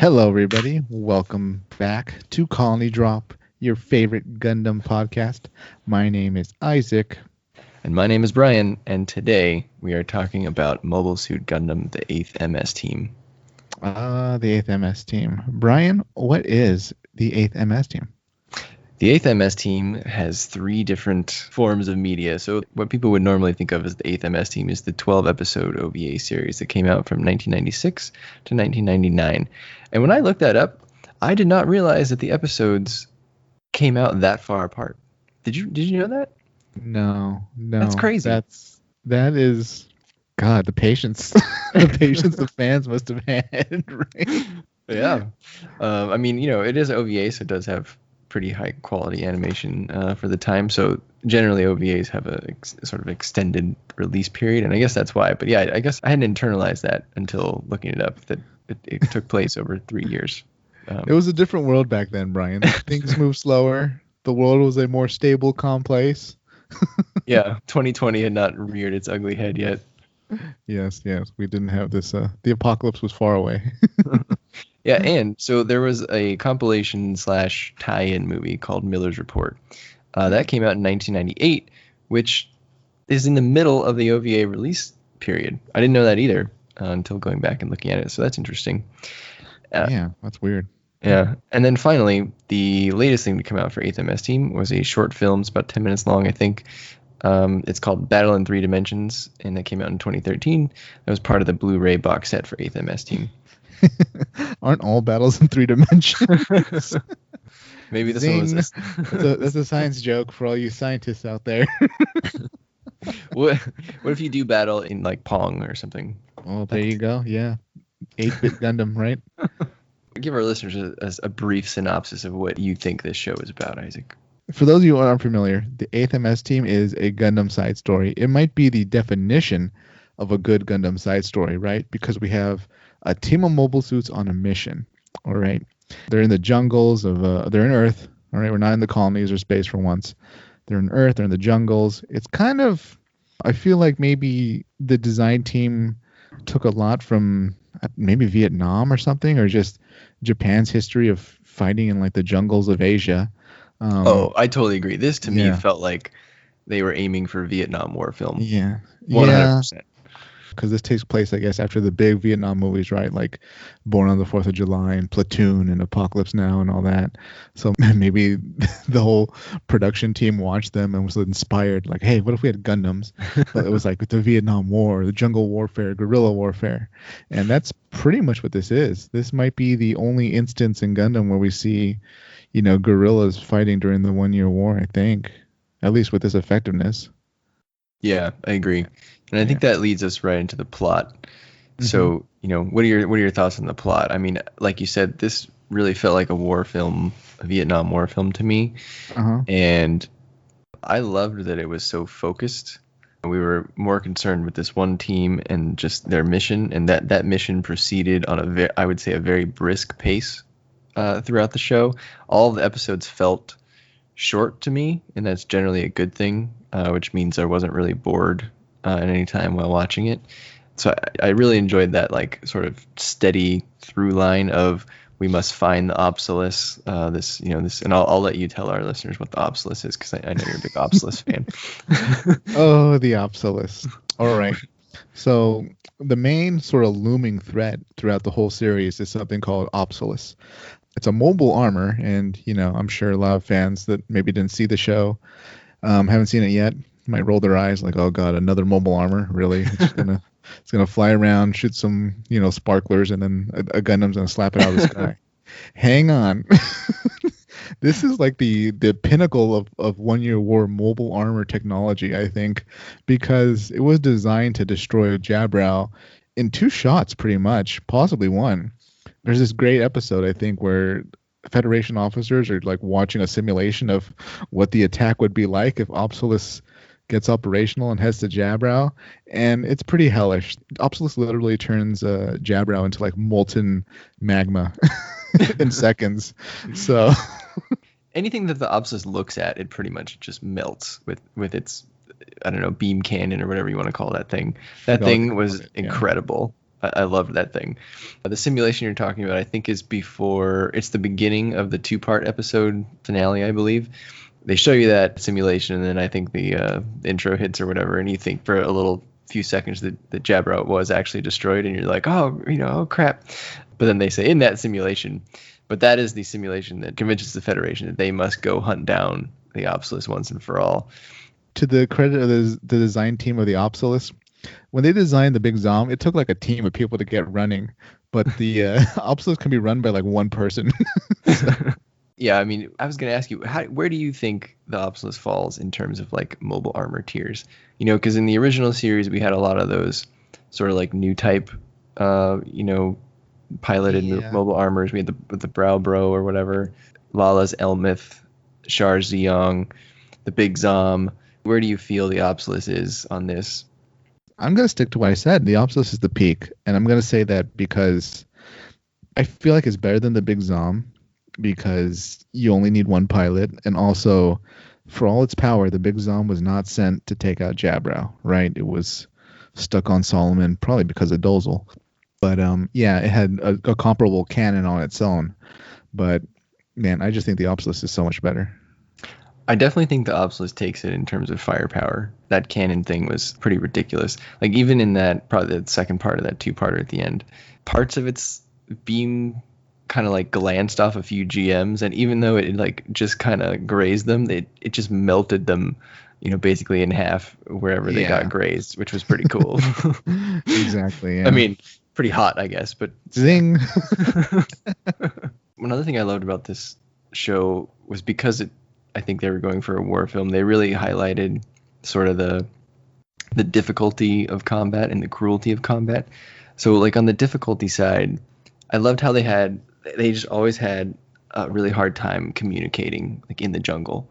Hello, everybody. Welcome back to Colony Drop, your favorite Gundam podcast. My name is Isaac. And my name is Brian, and today we are talking about Mobile Suit Gundam, the 8th MS team. The 8th MS team. Brian, what is the 8th MS team? The 8th MS team has three different forms of media. So what people would normally think of as the 8th MS team is the 12-episode OVA series that came out from 1996 to 1999. And when I looked that up, I did not realize that the episodes came out that far apart. Did you know that? No. That's crazy. That is, God, the patience. The patience the fans must have had, right? Yeah. I mean, it is OVA, so it does have pretty high quality animation for the time. So generally OVAs have a sort of extended release period, and I guess that's why. But yeah, I guess I hadn't internalized that until looking it up, that it took place over 3 years. It was a different world back then, Brian. Things moved slower. The world was a more stable, calm place. Yeah, 2020 had not reared its ugly head yet. Yes, we didn't have this. The apocalypse was far away. Yeah, and so there was a compilation / tie-in movie called Miller's Report. That came out in 1998, which is in the middle of the OVA release period. I didn't know that either until going back and looking at it, so that's interesting. Yeah, that's weird. Yeah, and then finally, the latest thing to come out for 8th MS Team was a short film. It's about 10 minutes long, I think. It's called Battle in 3 Dimensions, and that came out in 2013. That was part of the Blu-ray box set for 8th MS Team. Aren't all battles in 3 dimensions? Maybe this one was that's a science joke for all you scientists out there. What if you do battle in like Pong or something? Oh, there you go. Yeah. 8-bit Gundam, right? Give our listeners a brief synopsis of what you think this show is about, Isaac. For those of you who aren't familiar, the 8th MS team is a Gundam side story. It might be the definition of a good Gundam side story, right? Because we have a team of mobile suits on a mission, all right? They're in the jungles they're in Earth, all right? We're not in the colonies or space for once. They're in Earth, they're in the jungles. It's kind of, I feel like maybe the design team took a lot from maybe Vietnam or something, or just Japan's history of fighting in like the jungles of Asia. I totally agree. This to me felt like they were aiming for Vietnam War film. Yeah. 100%. Because this takes place, I guess, after the big Vietnam movies, right? Like Born on the 4th of July and Platoon and Apocalypse Now and all that. So maybe the whole production team watched them and was inspired. Like, hey, what if we had Gundams? But it was like the Vietnam War, the jungle warfare, guerrilla warfare. And that's pretty much what this is. This might be the only instance in Gundam where we see, guerrillas fighting during the 1 year war, I think. At least with this effectiveness. Yeah, I agree. And I think that leads us right into the plot. Mm-hmm. So, what are your thoughts on the plot? I mean, like you said, this really felt like a war film, a Vietnam War film to me. Uh-huh. And I loved that it was so focused. We were more concerned with this one team and just their mission, and that mission proceeded on a very brisk pace throughout the show. All of the episodes felt short to me, and that's generally a good thing, which means I wasn't really bored at any time while watching it. So I really enjoyed that like sort of steady through line of we must find the Obsolus. This, and I'll let you tell our listeners what the Obsolus is, because I know you're a big Obsolus fan. Oh, the Obsolus. All right. So the main sort of looming threat throughout the whole series is something called Obsolus. It's a mobile armor, and I'm sure a lot of fans that maybe didn't see the show haven't seen it yet might roll their eyes like, oh god, another mobile armor, really? It's gonna fly around, shoot some sparklers, and then a Gundam's gonna slap it out of the sky. Hang on. This is like the pinnacle of 1 year war mobile armor technology, I think, because it was designed to destroy Jabrow in 2 shots, pretty much, possibly 1. There's this great episode, I think, where Federation officers are like watching a simulation of what the attack would be like if Obsolus gets operational and heads to Jabrow, and it's pretty hellish. Obsolus literally turns Jabrow into like molten magma in seconds. So anything that the Obsolus looks at, it pretty much just melts with its, I don't know, beam cannon or whatever you want to call that thing. That thing was incredible. I loved that thing. The simulation you're talking about, I think, is before. It's the beginning of the 2-part episode finale, I believe. They show you that simulation, and then I think the intro hits or whatever, and you think for a little few seconds that Jabra was actually destroyed, and you're like, oh crap. But then they say in that simulation, but that is the simulation that convinces the Federation that they must go hunt down the Obsolus once and for all. To the credit of the design team of the Obsolus, when they designed the Big Zom, it took like a team of people to get running, but the Obsolus can be run by like one person. Yeah, I mean, I was going to ask you, where do you think the Obsolus falls in terms of like mobile armor tiers? You know, because in the original series, we had a lot of those sort of like new type, piloted mobile armors. We had the Brow Bro or whatever, Lala's Elmith, Char's Zeong, the Big Zom. Where do you feel the Obsolus is on this? I'm going to stick to what I said. The Obsolus is the peak. And I'm going to say that because I feel like it's better than the Big Zom because you only need one pilot. And also, for all its power, the Big Zom was not sent to take out Jabrow, right? It was stuck on Solomon, probably because of Dozel. But yeah, it had a comparable cannon on its own. But man, I just think the Obsolus is so much better. I definitely think the Obsolus takes it in terms of firepower. That cannon thing was pretty ridiculous. Like even in that, probably the second part of that 2-parter at the end, parts of its beam kind of like glanced off a few GMs, and even though it like just kind of grazed them, it just melted them, basically in half wherever they got grazed, which was pretty cool. Exactly. Yeah. I mean, pretty hot, I guess, but zing. Another thing I loved about this show was because I think they were going for a war film. They really highlighted sort of the difficulty of combat and the cruelty of combat. So like on the difficulty side, I loved how they just always had a really hard time communicating like in the jungle.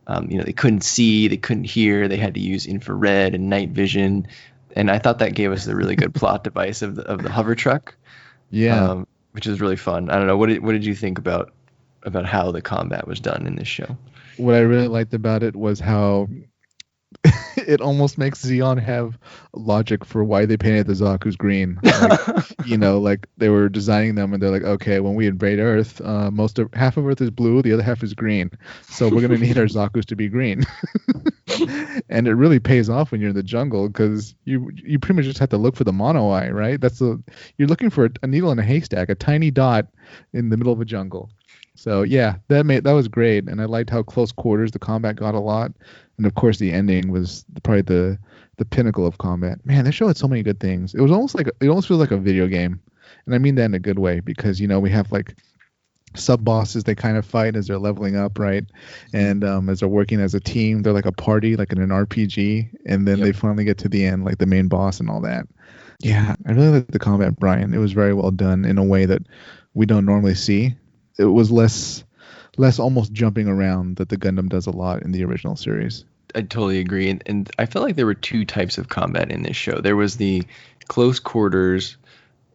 They couldn't see, they couldn't hear, they had to use infrared and night vision. And I thought that gave us a really good plot device of the hover truck. Yeah. Which is really fun. I don't know. What did you think about how the combat was done in this show? What I really liked about it was how it almost makes Zeon have logic for why they painted the Zakus green. Like, like they were designing them and they're like, okay, when we invade Earth, half of Earth is blue, the other half is green. So we're gonna need our Zakus to be green. And it really pays off when you're in the jungle because you pretty much just have to look for the mono eye, right? You're looking for a needle in a haystack, a tiny dot in the middle of a jungle. So yeah, that was great, and I liked how close quarters the combat got a lot, and of course the ending was probably the pinnacle of combat. Man, this show had so many good things. It almost feels like a video game, and I mean that in a good way because we have like sub bosses they kind of fight as they're leveling up, right? And as they're working as a team, they're like a party, like in an RPG, and then they finally get to the end, like the main boss and all that. Yeah, I really liked the combat, Brian. It was very well done in a way that we don't normally see. It was less almost jumping around that the Gundam does a lot in the original series. I totally agree. And I felt like there were two types of combat in this show. There was the close quarters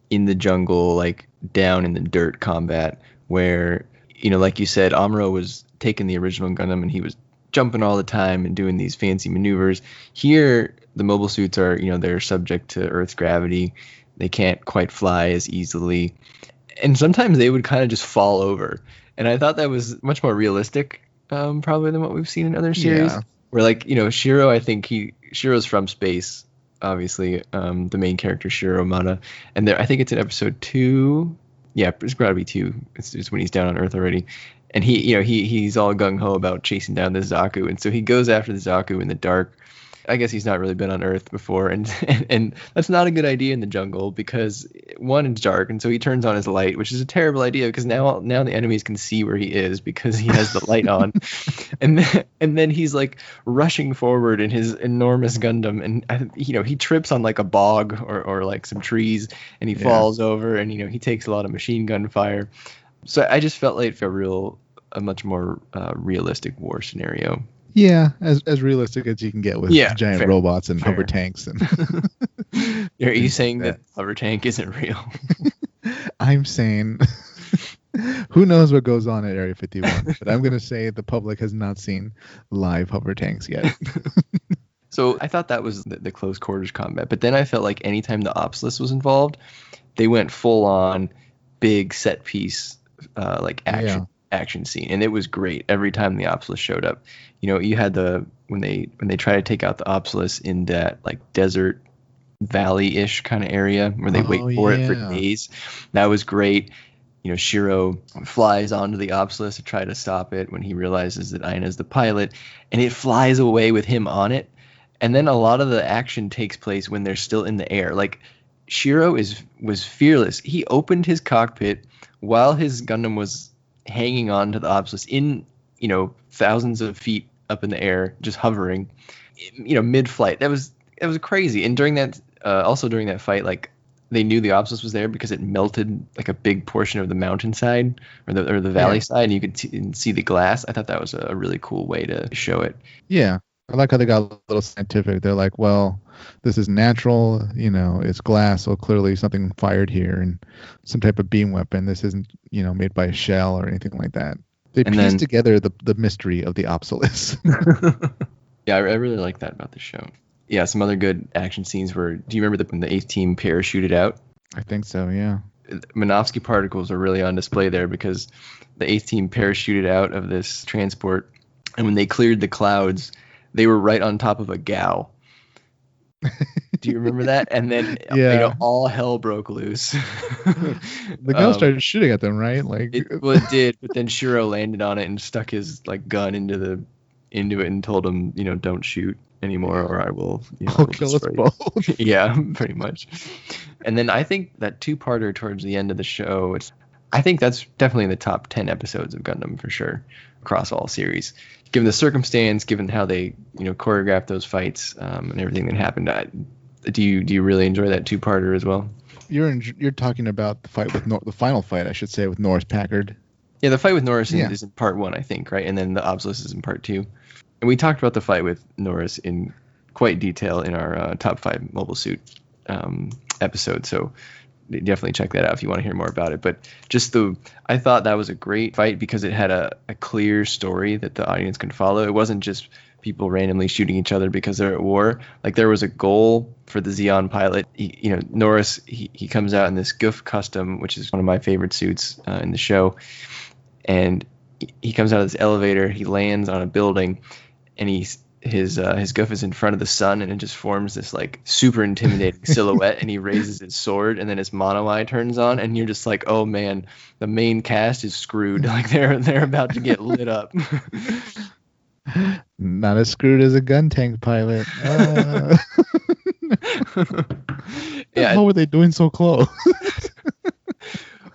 in the jungle, like down in the dirt combat, where, like you said, Amuro was taking the original Gundam and he was jumping all the time and doing these fancy maneuvers. Here, the mobile suits are, they're subject to Earth's gravity. They can't quite fly as easily. And sometimes they would kind of just fall over. And I thought that was much more realistic, probably than what we've seen in other series. Yeah. Where like, Shiro, I think Shiro's from space, obviously, the main character, Shiro Mata. And I think it's in episode 2. Yeah, it's got to be 2. It's when he's down on Earth already. And he's all gung-ho about chasing down the Zaku. And so he goes after the Zaku in the dark. I guess he's not really been on Earth before, and that's not a good idea in the jungle because one, it's dark, and so he turns on his light, which is a terrible idea because now the enemies can see where he is because he has the light on, and then he's like rushing forward in his enormous Gundam, and he trips on like a bog or like some trees, and he falls over, and he takes a lot of machine gun fire. So I just felt like a much more realistic war scenario. Yeah, as realistic as you can get with giant robots and hover tanks. And Are you saying that hover tank isn't real? I'm saying who knows what goes on at Area 51, but I'm going to say the public has not seen live hover tanks yet. So I thought that was the close quarters combat, but then I felt like anytime the Obsolus was involved, they went full on big set piece like action scene, and it was great every time the Obsolus showed up. You had when they try to take out the Obsolus in that like desert valley-ish kind of area where they wait for it for days. That was great. Shiro flies onto the Obsolus to try to stop it when he realizes that Aina's the pilot, and it flies away with him on it. And then a lot of the action takes place when they're still in the air. Like Shiro was fearless. He opened his cockpit while his Gundam was hanging on to the Obsolus in, thousands of feet up in the air, just hovering, mid-flight. That was crazy. And during that fight, like they knew the Obsolus was there because it melted like a big portion of the mountainside or the valley side, and you could see the glass. I thought that was a really cool way to show it. Yeah. I like how they got a little scientific. They're like, well, this is natural, it's glass, so clearly something fired here and some type of beam weapon. This isn't, made by a shell or anything like that. They pieced together the mystery of the Obsolus. Yeah, I really like that about the show. Yeah, some other good action scenes were, do you remember when the 8th team parachuted out? I think so, yeah. Minovsky particles are really on display there because the 8th team parachuted out of this transport, and when they cleared the clouds, they were right on top of a Gao. Do you remember that? And then all hell broke loose. The Gao started shooting at them, right? It did, but then Shiro landed on it and stuck his like gun into it and told him, don't shoot anymore or I will I'll kill us both. Yeah, pretty much. And then I think that two-parter towards the end of the show, I think that's definitely in the top 10 episodes of Gundam for sure across all series. Given the circumstance, given how they choreographed those fights and everything that happened, do you really enjoy that two-parter as well? You're talking about the fight with the final fight, I should say, with Norris Packard. Yeah, the fight with Norris is in part 1, I think, right? And then the Obsolus is in part 2. And we talked about the fight with Norris in quite detail in our top 5 Mobile Suit episode, so definitely check that out if you want to hear more about it. But I thought that was a great fight because it had a clear story that the audience could follow. It wasn't just people randomly shooting each other because they're at war. Like there was a goal for the Zeon pilot. Norris, he comes out in this goof custom, which is one of my favorite suits in the show. And he comes out of this elevator, he lands on a building, and his goof is in front of the sun, and it just forms this like super intimidating silhouette, and he raises his sword, and then his mono eye turns on, and you're just like, oh man, the main cast is screwed. Like they're about to get lit up. Not as screwed as a gun tank pilot. Yeah. How were they doing so close?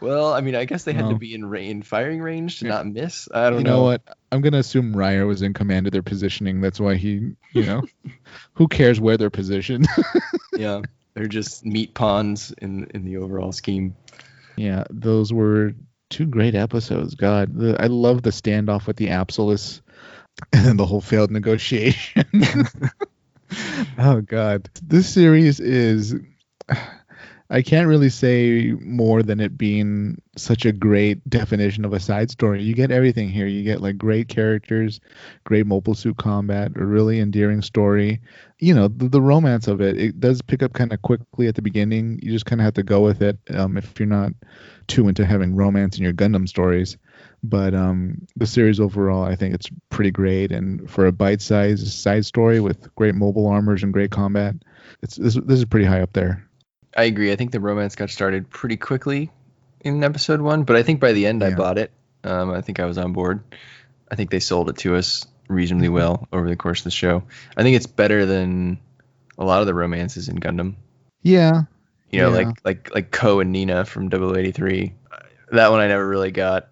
Well, I mean, I guess they had to be in firing range to not miss. I don't know. You know what? I'm going to assume Ryer was in command of their positioning. That's why he, who cares where they're positioned? Yeah, they're just meat pawns in the overall scheme. Yeah, those were 2 great episodes. God, I love the standoff with the Absolus and then the whole failed negotiation. Oh, God. This series is... I can't really say more than it being such a great definition of a side story. You get everything here. You get like great characters, great mobile suit combat, a really endearing story. The romance of it does pick up kind of quickly at the beginning. You just kind of have to go with it if you're not too into having romance in your Gundam stories. But the series overall, I think it's pretty great. And for a bite-sized side story with great mobile armors and great combat, this is pretty high up there. I agree. I think the romance got started pretty quickly in episode 1, but I think by the end I bought it. I think I was on board. I think they sold it to us reasonably well over the course of the show. I think it's better than a lot of the romances in Gundam. Yeah. Like Ko and Nina from 0083. That one I never really got.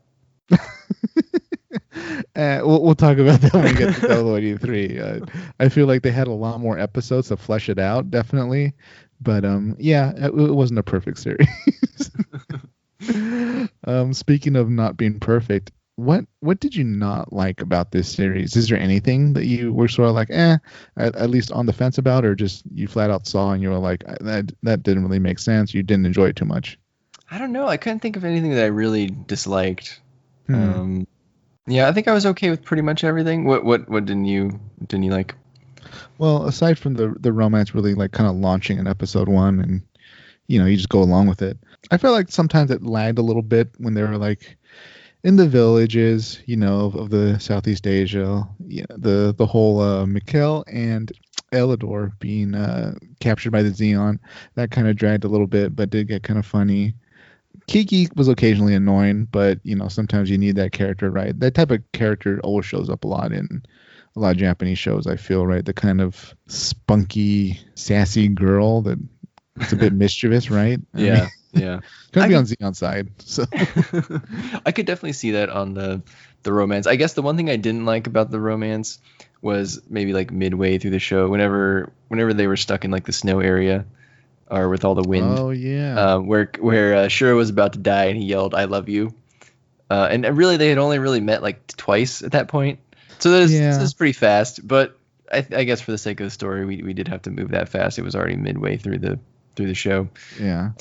We'll talk about that when we get to 0083. I feel like they had a lot more episodes to flesh it out, definitely. But it wasn't a perfect series. Speaking of not being perfect, what did you not like about this series? Is there anything that you were sort of like, at least on the fence about, or just you flat out saw and you were like, that didn't really make sense, you didn't enjoy it too much? I don't know. I couldn't think of anything that I really disliked. Yeah, I think I was okay with pretty much everything. What didn't you like? Well, aside from the romance really like kind of launching in episode one, and you just go along with it. I felt like sometimes it lagged a little bit when they were like in the villages, of the Southeast Asia. Yeah, the whole Mikkel and Elidor being captured by the Zeon, that kind of dragged a little bit, but did get kind of funny. Kiki was occasionally annoying, but sometimes you need that character, right? That type of character always shows up a lot in a lot of Japanese shows. I feel, right, the kind of spunky, sassy girl that it's a bit mischievous, right? Yeah. Gonna be on Zeon's side. So I could definitely see that on the romance. I guess the one thing I didn't like about the romance was maybe like midway through the show, whenever they were stuck in like the snow area or with all the wind. Oh yeah. Where Shiro was about to die and he yelled, "I love you." And really they had only really met like twice at that point. So this is pretty fast, but I guess for the sake of the story, we did have to move that fast. It was already midway through the show. Yeah.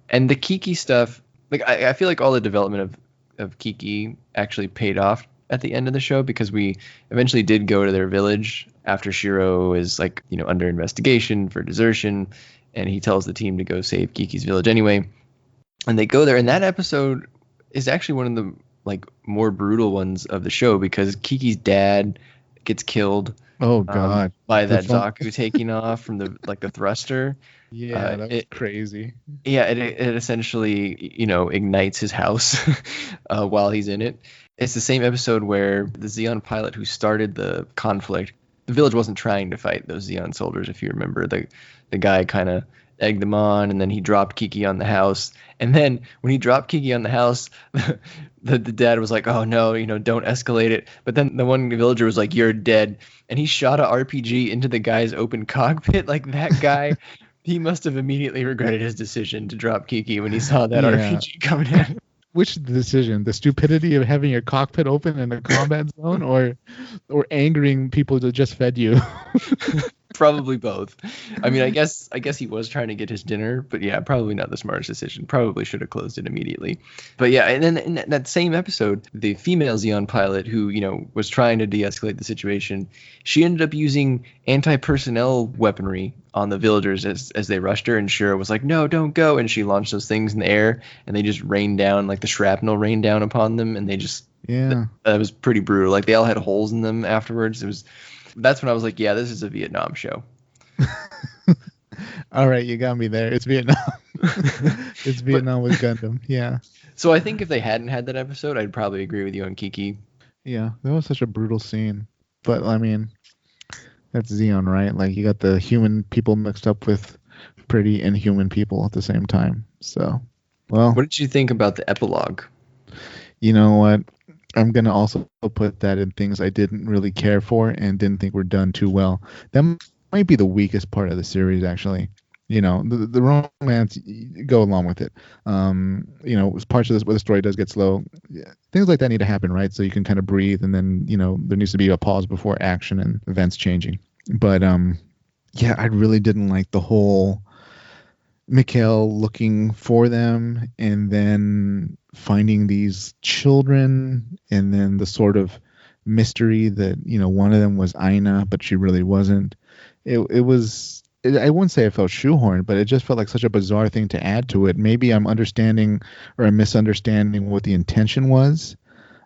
And the Kiki stuff, like I feel like all the development of Kiki actually paid off at the end of the show, because we eventually did go to their village after Shiro is like, under investigation for desertion, and he tells the team to go save Kiki's village anyway. And they go there, and that episode is actually one of the like more brutal ones of the show, because Kiki's dad gets killed. Oh God! By that Zaku taking off from the thruster. Yeah, that was crazy. Yeah, it essentially ignites his house while he's in it. It's the same episode where the Zeon pilot who started the conflict, the village wasn't trying to fight those Zeon soldiers, if you remember. The guy kind of egged them on, and then he dropped Kiki on the house. And then when he dropped Kiki on the house, the dad was like, "Oh no, don't escalate it." But then the one villager was like, "You're dead," and he shot a RPG into the guy's open cockpit. Like, that guy, he must have immediately regretted his decision to drop Kiki when he saw that RPG coming in. Which decision? The stupidity of having your cockpit open in a combat zone, or angering people that just fed you? Probably both. I mean, I guess he was trying to get his dinner, but yeah, probably not the smartest decision. Probably should have closed it immediately. But yeah, and then in that same episode, the female Zeon pilot who, was trying to de-escalate the situation, she ended up using anti-personnel weaponry on the villagers as they rushed her, and Shiro was like, "No, don't go," and she launched those things in the air, and they just rained down, like the shrapnel rained down upon them, and they just, that was pretty brutal. Like, they all had holes in them afterwards. That's when I was like, yeah, this is a Vietnam show. All right, you got me there. It's Vietnam. It's Vietnam with Gundam. Yeah. So I think if they hadn't had that episode, I'd probably agree with you on Kiki. Yeah, that was such a brutal scene. But I mean, that's Zeon, right? Like, you got the human people mixed up with pretty inhuman people at the same time. So, well. What did you think about the epilogue? You know what? I'm going to also put that in things I didn't really care for and didn't think were done too well. That might be the weakest part of the series, actually. The romance, go along with it. Parts of this where the story does get slow. Things like that need to happen, right? So you can kind of breathe, and then, there needs to be a pause before action and events changing. But, yeah, I really didn't like the whole Mikhail looking for them and then finding these children, and then the sort of mystery that one of them was Aina, but she really wasn't. I wouldn't say I felt shoehorned, but it just felt like such a bizarre thing to add to it. Maybe I'm understanding or I'm misunderstanding what the intention was.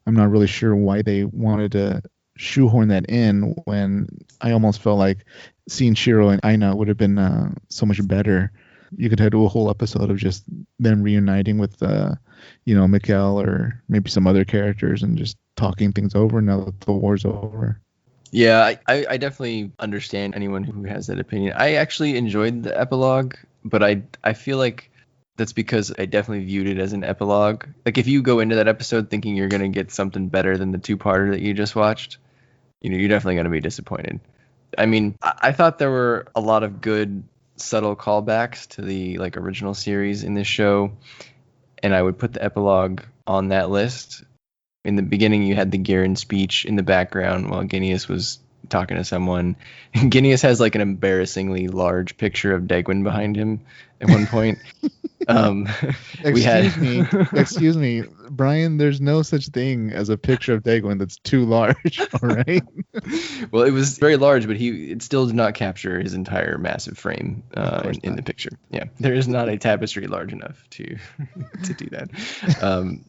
I'm not really sure why they wanted to shoehorn that in, when I almost felt like seeing Shiro and Aina would have been so much better. You could do a whole episode of just them reuniting with, Mikhail or maybe some other characters and just talking things over now that the war's over. Yeah, I definitely understand anyone who has that opinion. I actually enjoyed the epilogue, but I feel like that's because I definitely viewed it as an epilogue. Like, if you go into that episode thinking you're going to get something better than the two-parter that you just watched, you're definitely going to be disappointed. I mean, I thought there were a lot of good subtle callbacks to the original series in this show, and I would put the epilogue on that list. In the beginning, you had the Garen speech in the background while Guineas was talking to someone. And Guineas has an embarrassingly large picture of Degwin behind him at one point. We had Excuse me, Brian. There's no such thing as a picture of Dagon that's too large. All right. well, it was very large, but it still did not capture his entire massive frame in the picture. Yeah, there is not a tapestry large enough to to do that.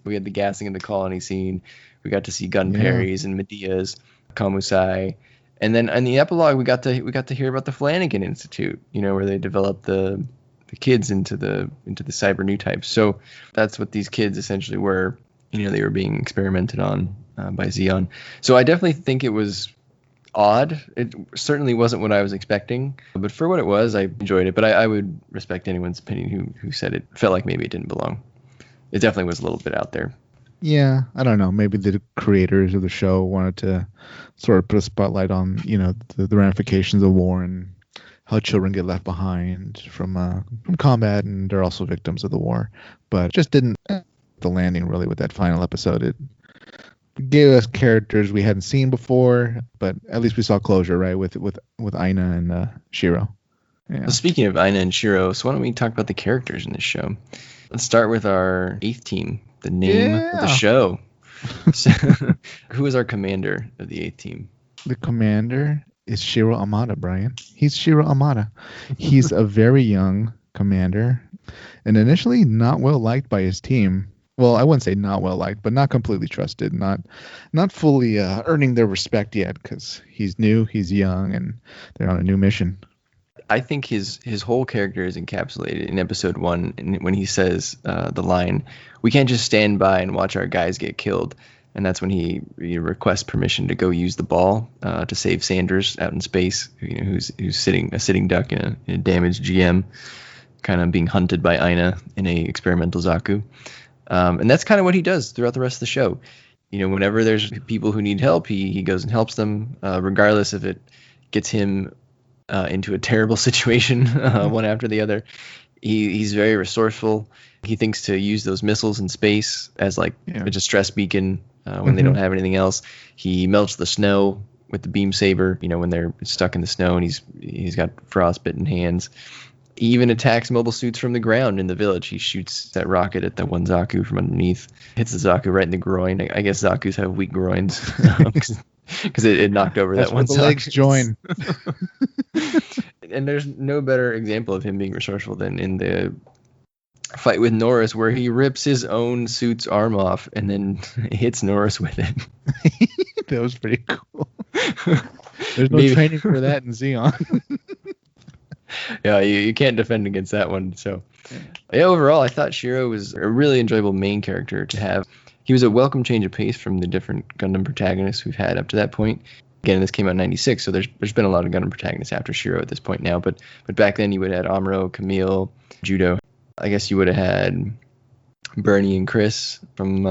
We had the gassing in the colony scene. We got to see gun parries and Medea's, Kamusai, and then in the epilogue we got to hear about the Flanagan Institute. Where they developed the kids into the cyber new types. So that's what these kids essentially were. They were being experimented on by Zeon. So I definitely think it was odd. It certainly wasn't what I was expecting, but for what it was, I enjoyed it. But I would respect anyone's opinion who said it felt like maybe it didn't belong. It definitely was a little bit out there. Yeah, I don't know. Maybe the creators of the show wanted to sort of put a spotlight on, the ramifications of war and how children get left behind from combat, and they're also victims of the war. But just didn't the landing really with that final episode. It gave us characters we hadn't seen before, but at least we saw closure, right? With Aina and Shiro. Yeah. Well, speaking of Aina and Shiro, so why don't we talk about the characters in this show? Let's start with our 8th team, the name of the show. So, who is our commander of the 8th team? The commander is Shiro Amada, Brian. He's Shiro Amada. He's a very young commander, and initially not well liked by his team. Well, I wouldn't say not well liked, but not completely trusted, not fully earning their respect yet, because he's new, he's young, and they're on a new mission. I think his whole character is encapsulated in episode 1 when he says the line, "We can't just stand by and watch our guys get killed." And that's when he requests permission to go use the ball to save Sanders out in space, who's a sitting duck in a damaged GM, kind of being hunted by Aina in a experimental Zaku. And that's kind of what he does throughout the rest of the show. Whenever there's people who need help, he goes and helps them, regardless if it gets him into a terrible situation one after the other. He's very resourceful. He thinks to use those missiles in space as a distress beacon when they don't have anything else. He melts the snow with the beam saber, when they're stuck in the snow, and he's got frostbitten hands. He even attacks mobile suits from the ground in the village. He shoots that rocket at the one Zaku from underneath, hits the Zaku right in the groin. I guess Zakus have weak groins because it knocked over that one. The legs join. And there's no better example of him being resourceful than in the fight with Norris, where he rips his own suit's arm off and then hits Norris with it. That was pretty cool. There's no training for that in Zeon. Yeah, you can't defend against that one. So, overall, I thought Shiro was a really enjoyable main character to have. He was a welcome change of pace from the different Gundam protagonists we've had up to that point. Again, this came out in 96, so there's been a lot of Gundam protagonists after Shiro at this point now. But back then, you would have had Amuro, Camille, Judo. I guess you would have had Bernie and Chris from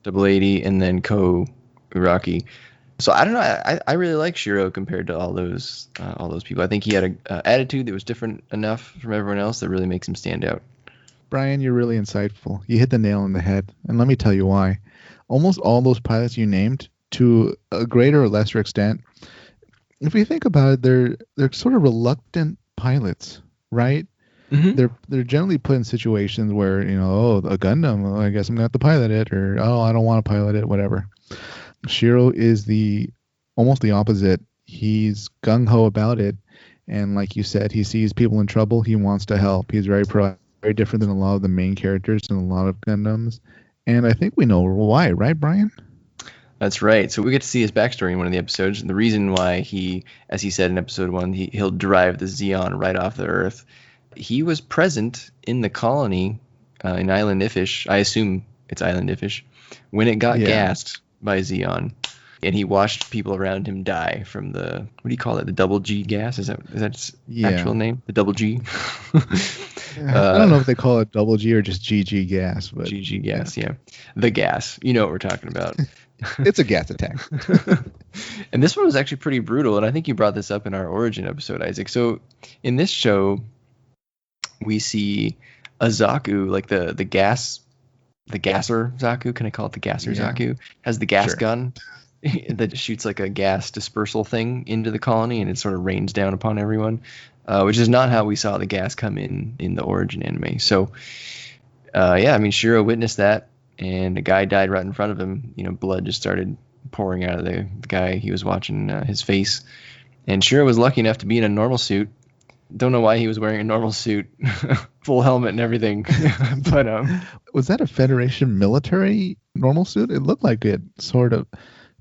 Double 80, and then Ko Uraki. So I don't know. I really like Shiro compared to all those people. I think he had an attitude that was different enough from everyone else that really makes him stand out. Brian, you're really insightful. You hit the nail on the head, and let me tell you why. Almost all those pilots you named, to a greater or lesser extent, if you think about it, they're sort of reluctant pilots, right? Mm-hmm. They're generally put in situations where a Gundam, well, I guess I'm gonna have to pilot it, or I don't want to pilot it, whatever. Shiro is almost the opposite. He's gung-ho about it, and like you said, he sees people in trouble, he wants to help. He's very different than a lot of the main characters in a lot of Gundams, and I think we know why, right, Brian? That's right. So we get to see his backstory in one of the episodes, and the reason why he, as he said in episode 1, he'll drive the Zeon right off the Earth. He was present in the colony in Island Ifish. I assume it's Island Ifish when it got gassed by Zeon, and he watched people around him die from the, what do you call it, the double G gas? Is that its actual name? The double G? I don't know if they call it double G or just GG gas, but GG gas, yeah. The gas. You know what we're talking about. It's a gas attack. And this one was actually pretty brutal, and I think you brought this up in our Origin episode, Isaac. So in this show, we see a Zaku, like the gasser Zaku, can I call it the gasser Zaku, has the gas gun that shoots like a gas dispersal thing into the colony, and it sort of rains down upon everyone. which is not how we saw the gas come in the origin anime. So, yeah, I mean, Shiro witnessed that, and a guy died right in front of him. Blood just started pouring out of the guy he was watching, his face. And Shiro was lucky enough to be in a normal suit. Don't know why he was wearing a normal suit, full helmet and everything. But was that a Federation military normal suit? It looked like it, sort of.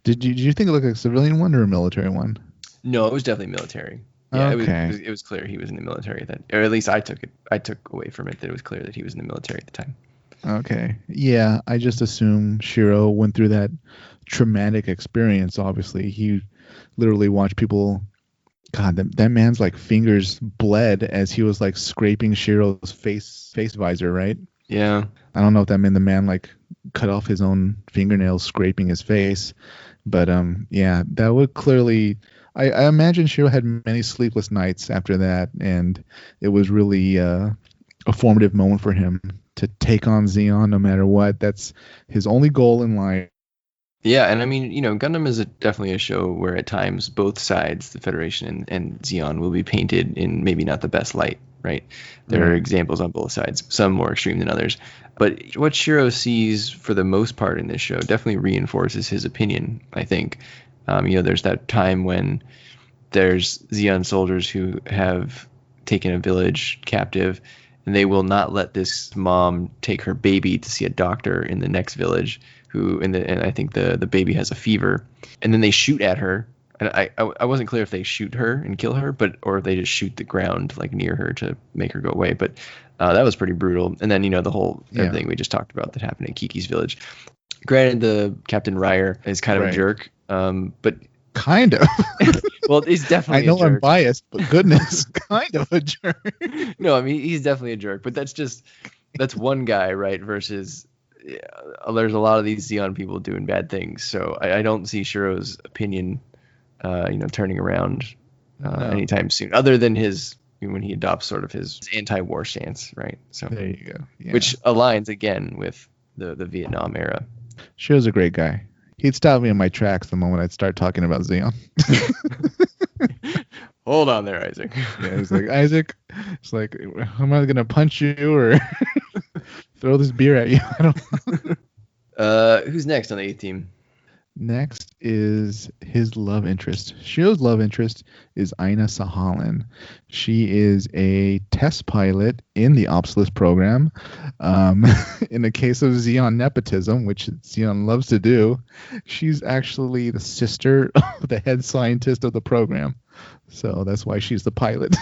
Did you think it looked like a civilian one or a military one? No, it was definitely military. Yeah, okay. It was clear he was in the military then, or at least I took away from it that it was clear that he was in the military at the time. Okay. Yeah, I just assume Shiro went through that traumatic experience. Obviously, he literally watched people. God, that man's like fingers bled as he was like scraping Shiro's face visor, right? Yeah. I don't know if that meant the man like cut off his own fingernails scraping his face, but yeah, that would clearly. I imagine Shiro had many sleepless nights after that, and it was really a formative moment for him to take on Zeon no matter what. That's his only goal in life. Yeah, and I mean, Gundam is definitely a show where at times both sides, the Federation and Zeon, will be painted in maybe not the best light, right? There are examples on both sides, some more extreme than others. But what Shiro sees for the most part in this show definitely reinforces his opinion, I think. There's that time when there's Zeon soldiers who have taken a village captive, and they will not let this mom take her baby to see a doctor in the next village, and I think the baby has a fever, and then they shoot at her. And I wasn't clear if they shoot her and kill her, or if they just shoot the ground like near her to make her go away. But that was pretty brutal. And then the whole everything we just talked about that happened in Kiki's village. Granted, the Captain Ryer is kind of a jerk, but kind of. Well, he's definitely. I know a jerk. I'm biased, but goodness, kind of a jerk. No, I mean he's definitely a jerk, but that's one guy, right? Versus there's a lot of these Zeon people doing bad things, so I don't see Shiro's opinion, turning around anytime soon, other than when he adopts sort of his anti-war stance, right? So there you go. Yeah. Which aligns again with the Vietnam era. Shiro's a great guy. He'd stop me in my tracks the moment I'd start talking about Zeon. Hold on there, Isaac. Yeah, he's like, Isaac, it's like, am I gonna punch you or throw this beer at you? I don't know. Who's next on the 8th team? Next is his love interest. Shiro's love interest is Aina Sahalin. She is a test pilot in the Obsolete program. In the case of Zeon nepotism, which Zeon loves to do, she's actually the sister of the head scientist of the program. So that's why she's the pilot.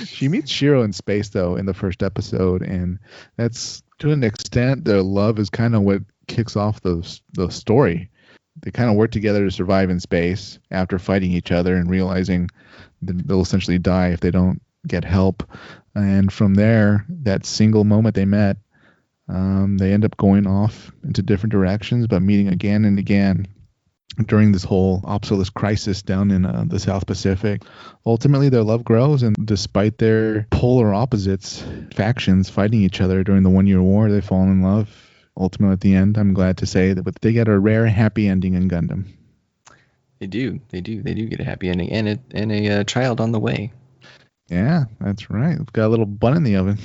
She meets Shiro in space, though, in the first episode, and that's, to an extent, their love is kind of what kicks off the story. They kind of work together to survive in space after fighting each other and realizing that they'll essentially die if they don't get help. And from there, that single moment they met, they end up going off into different directions, but meeting again and again during this whole Obsolete crisis down in the South Pacific. Ultimately, their love grows, and despite their polar opposites, factions fighting each other during the 1-year war, they fall in love. Ultimately, at the end, I'm glad to say that they get a rare happy ending in Gundam. They do get a happy ending and a child on the way. Yeah, that's right. We've got a little bun in the oven.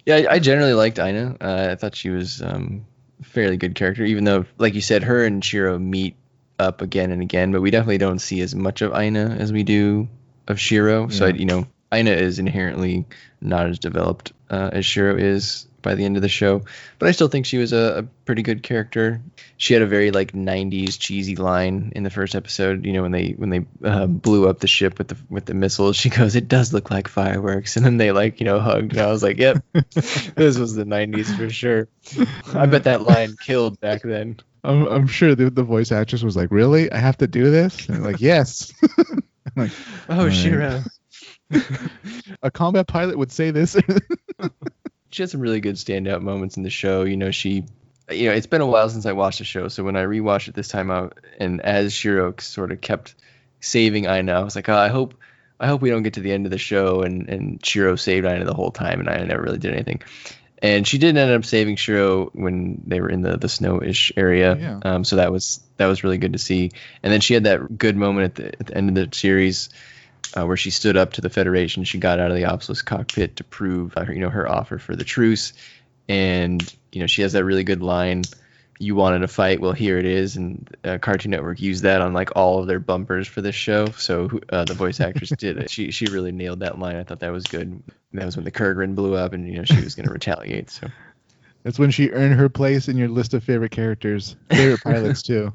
Yeah, I generally liked Aina. I thought she was fairly good character, even though, like you said, her and Shiro meet up again and again, but we definitely don't see as much of Aina as we do of Shiro. Yeah. So, Aina is inherently not as developed as Shiro is by the end of the show, but I still think she was a pretty good character. She had a very 90s cheesy line in the first episode, when they blew up the ship with the missiles. She goes, "It does look like fireworks," and then they hugged, and I was like, "Yep, this was the 90s for sure." I bet that line killed back then. I'm sure the voice actress was like, "Really? I have to do this?" And like, "Yes." I'm like, "Oh, Shiro." A combat pilot would say this. She had some really good standout moments in the show. It's been a while since I watched the show, so when I rewatched it this time out, and as Shiro sort of kept saving Aina, I was like, I hope we don't get to the end of the show and Shiro saved Aina the whole time, and Aina never really did anything. And she did end up saving Shiro when they were in the snow-ish area. Yeah. So that was really good to see. And then she had that good moment at the end of the series where she stood up to the Federation. She got out of the Obsolus cockpit to prove her offer for the truce. And she has that really good line, "You wanted a fight, well here it is." And Cartoon Network used that on like all of their bumpers for this show. So the voice actress did it. She really nailed that line. I thought that was good. And that was when the Kurgan blew up, and she was going to retaliate. So that's when she earned her place in your list of favorite characters, favorite pilots too.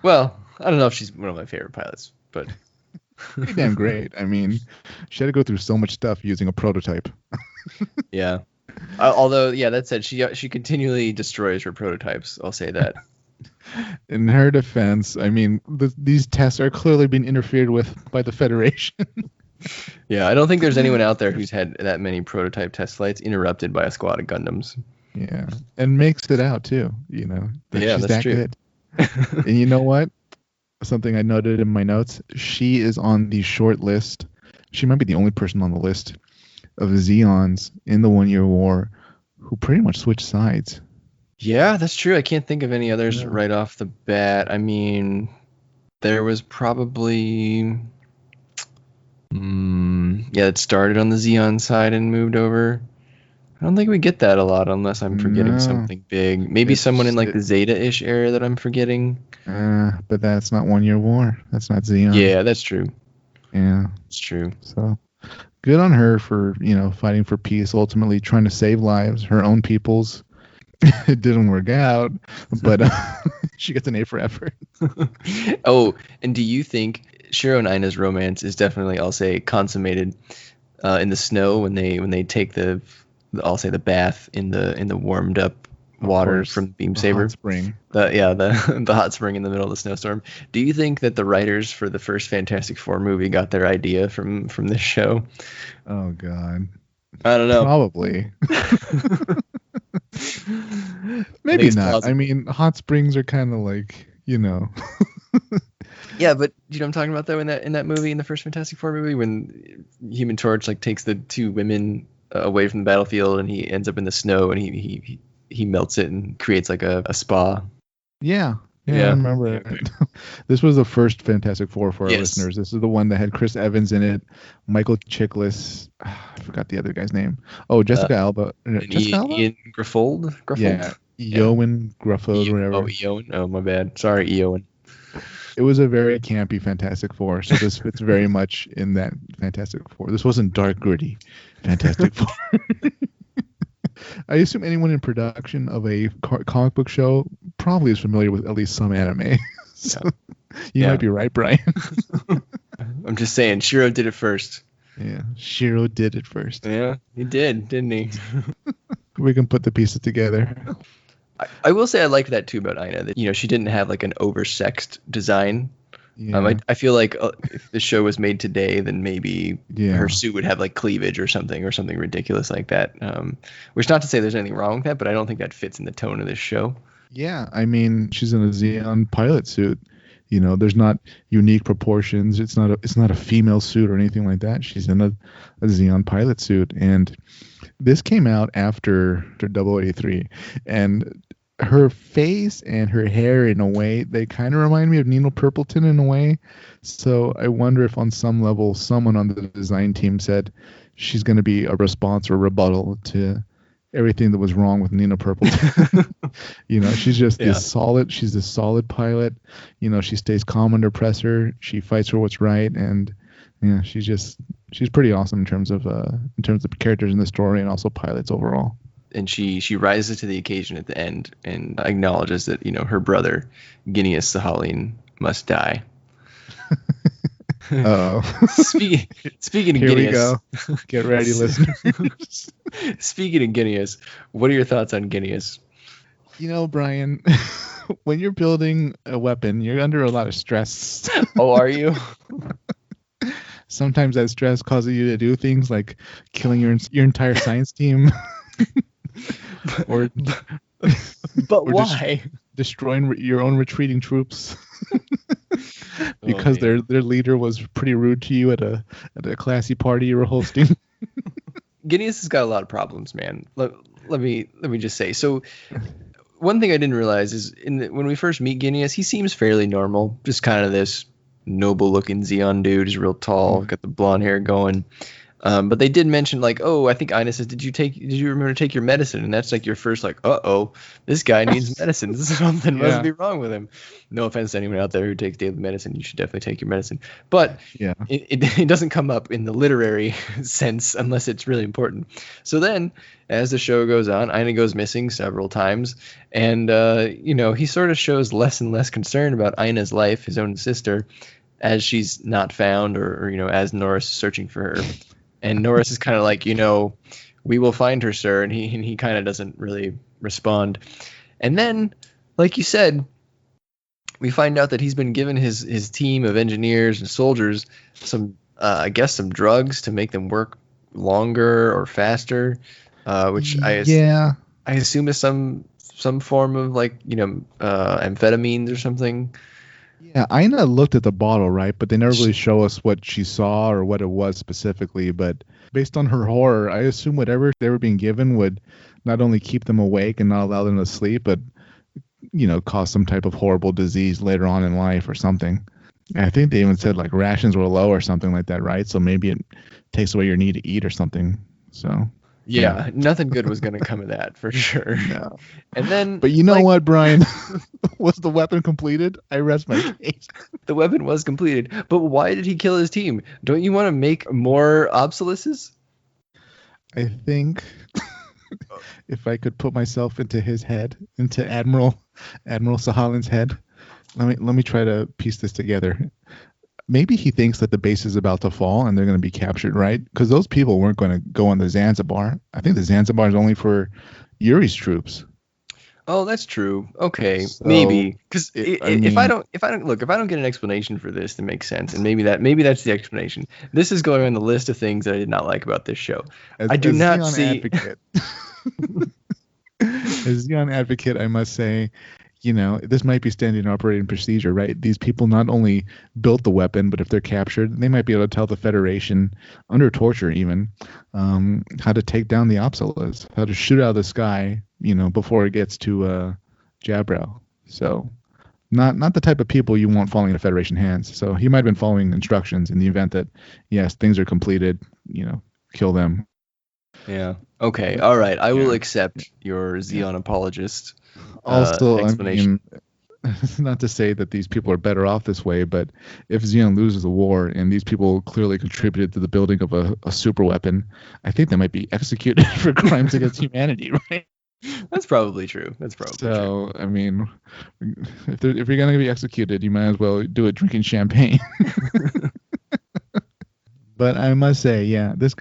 Well, I don't know if she's one of my favorite pilots, but pretty damn great. I mean, she had to go through so much stuff using a prototype. Yeah. Although, yeah, that said, she continually destroys her prototypes. I'll say that. In her defense, I mean, these tests are clearly being interfered with by the Federation. Yeah, I don't think there's anyone out there who's had that many prototype test flights interrupted by a squad of Gundams. Yeah, and makes it out too. Yeah, she's that's that true. Good. And you know what? Something I noted in my notes: she is on the short list. She might be the only person on the list of Zeons in the 1 Year War who pretty much switched sides. Yeah, that's true. I can't think of any others right off the bat. I mean, there was probably... it started on the Zeon side and moved over. I don't think we get that a lot unless I'm forgetting something big. Maybe someone in like the Zeta-ish area that I'm forgetting. But that's not 1 Year War. That's not Zeon. Yeah, that's true. Yeah. It's true. So... good on her for, fighting for peace, ultimately trying to save lives, her own people's. It didn't work out, but she gets an A for effort. Oh, and do you think Shiro and Aina's romance is definitely, I'll say, consummated in the snow when they take the bath in the warmed up water from Beam Saber? Hot spring. The hot spring in the middle of the snowstorm. Do you think that the writers for the first Fantastic Four movie got their idea from this show? Oh God, I don't know. Probably. Maybe not. Plausible. I mean, hot springs are kind of like Yeah, but you know what I'm talking about though in that movie, in the first Fantastic Four movie, when Human Torch like takes the two women away from the battlefield and he ends up in the snow and he melts it and creates like a spa. Yeah, I remember it. Okay. This was the first Fantastic Four for our listeners. This is the one that had Chris Evans in it, Michael Chiklis. I forgot the other guy's name. Oh, Jessica Alba. Jessica Alba? Ian Gruffold? Yeah, Eoin Gruffold, whatever. Oh, Eoin. Oh, my bad. Sorry, Eoin. It was a very campy Fantastic Four, so this fits very much in that Fantastic Four. This wasn't dark, gritty Fantastic Four. I assume anyone in production of a comic book show probably is familiar with at least some anime. So you might be right, Brian. I'm just saying, Shiro did it first. Yeah, Shiro did it first. Yeah, he did, didn't he? We can put the pieces together. I will say I liked that too about Aina. That she didn't have like an oversexed design. Yeah. I feel like if the show was made today, then maybe her suit would have like cleavage or something ridiculous like that. Which not to say there's anything wrong with that, but I don't think that fits in the tone of this show. Yeah, I mean, she's in a Zeon pilot suit. There's not unique proportions. It's not a female suit or anything like that. She's in a Zeon pilot suit, and this came out after 083, and her face and her hair, in a way, they kind of remind me of Nina Purpleton in a way. So I wonder if on some level someone on the design team said she's going to be a response or rebuttal to everything that was wrong with Nina Purpleton. She's just this solid. She's this solid pilot. She stays calm under pressure. She fights for what's right, and she's pretty awesome in terms of characters in the story and also pilots overall. And she rises to the occasion at the end and acknowledges that her brother Guineas Sahaline must die. Oh. Speaking of Here Guineas, we go. Get ready, listeners. Speaking of Guineas, what are your thoughts on Guineas? Brian, when you're building a weapon, you're under a lot of stress. Oh, are you? Sometimes that stress causes you to do things like killing your entire science team. But why? Destroying your own retreating troops. Because their leader was pretty rude to you at a classy party you were hosting. Gideus has got a lot of problems, man. Let me just say. So one thing I didn't realize is when we first meet Gideus, he seems fairly normal, just kind of this noble-looking Zeon dude. He's real tall, got the blonde hair going. But they did mention like, oh, I think Aina says, did you remember to take your medicine? And that's like your first like, uh-oh, this guy needs medicine. Something must be wrong with him. No offense to anyone out there who takes daily medicine. You should definitely take your medicine. But it doesn't come up in the literary sense unless it's really important. So then as the show goes on, Aina goes missing several times. And, he sort of shows less and less concern about Aina's life, his own sister, as she's not found or as Norris is searching for her. And Norris is kind of like, we will find her, sir. And he kind of doesn't really respond. And then, like you said, we find out that he's been given his team of engineers and soldiers some drugs to make them work longer or faster, which I assume is some form of amphetamines or something. Yeah, Aina looked at the bottle, right? But they never really show us what she saw or what it was specifically. But based on her horror, I assume whatever they were being given would not only keep them awake and not allow them to sleep, but, cause some type of horrible disease later on in life or something. And I think they even said like rations were low or something like that, right? So maybe it takes away your need to eat or something. So... Yeah, nothing good was going to come of that for sure. No. And then, but you know what, Brian? Was the weapon completed? I rest my case. The weapon was completed, but why did he kill his team? Don't you want to make more obsoluses? I think if I could put myself into his head, into Admiral Sahalin's head, let me try to piece this together. Maybe he thinks that the base is about to fall and they're going to be captured, right? Because those people weren't going to go on the Zanzibar. I think the Zanzibar is only for Yuri's troops. Oh, that's true. Okay, so, maybe because if I don't get an explanation for this that makes sense, and maybe that's the explanation. This is going on the list of things that I did not like about this show. I do not see. As Zeon advocate, I must say, this might be standard operating procedure, right? These people not only built the weapon, but if they're captured, they might be able to tell the Federation, under torture even, how to take down the Obsolus, how to shoot out of the sky, before it gets to Jabro. So not the type of people you want falling into Federation hands. So he might have been following instructions in the event that, yes, things are completed, kill them. Yeah. Okay. All right. I will accept your Zeon apologist. Also, explanation. I mean, not to say that these people are better off this way, but if Zeon loses the war and these people clearly contributed to the building of a super weapon, I think they might be executed for crimes against humanity, right? That's probably true. So, I mean, if you're going to be executed, you might as well do it drinking champagne. But I must say, yeah, this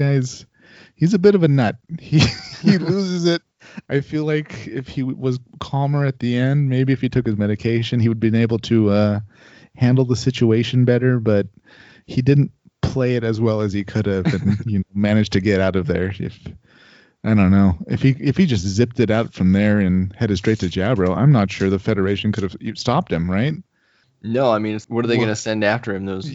he's a bit of a nut. He loses it. I feel like if he was calmer at the end, maybe if he took his medication, he would have been able to handle the situation better. But he didn't play it as well as he could have, and managed to get out of there. I don't know if he just zipped it out from there and headed straight to Jabro, I'm not sure the Federation could have stopped him, right? No, I mean, what are they going to send after him? Those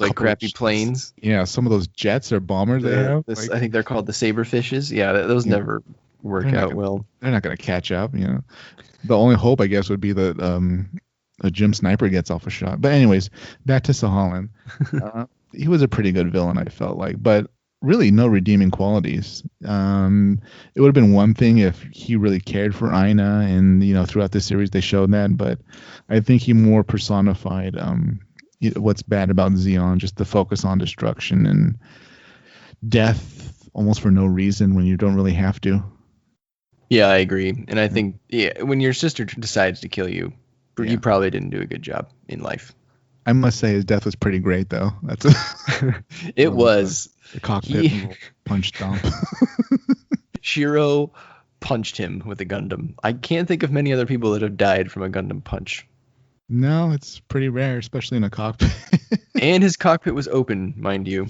like crappy planes? Yeah, some of those jets or bombers they have. I think they're called the Saberfishes. Yeah, those never work out well. They're not going to catch up. The only hope, I guess, would be that a Jim Sniper gets off a shot. But anyways, back to Sahalin. He was a pretty good villain, I felt like, but really no redeeming qualities. It would have been one thing if he really cared for Aina, and throughout this series they showed that, but I think he more personified what's bad about Zeon, just the focus on destruction and death almost for no reason when you don't really have to. Yeah, I agree. And I think when your sister decides to kill you, you probably didn't do a good job in life. I must say his death was pretty great, though. It was. The cockpit punch stomp. Shiro punched him with a Gundam. I can't think of many other people that have died from a Gundam punch. No, it's pretty rare, especially in a cockpit. And his cockpit was open, mind you.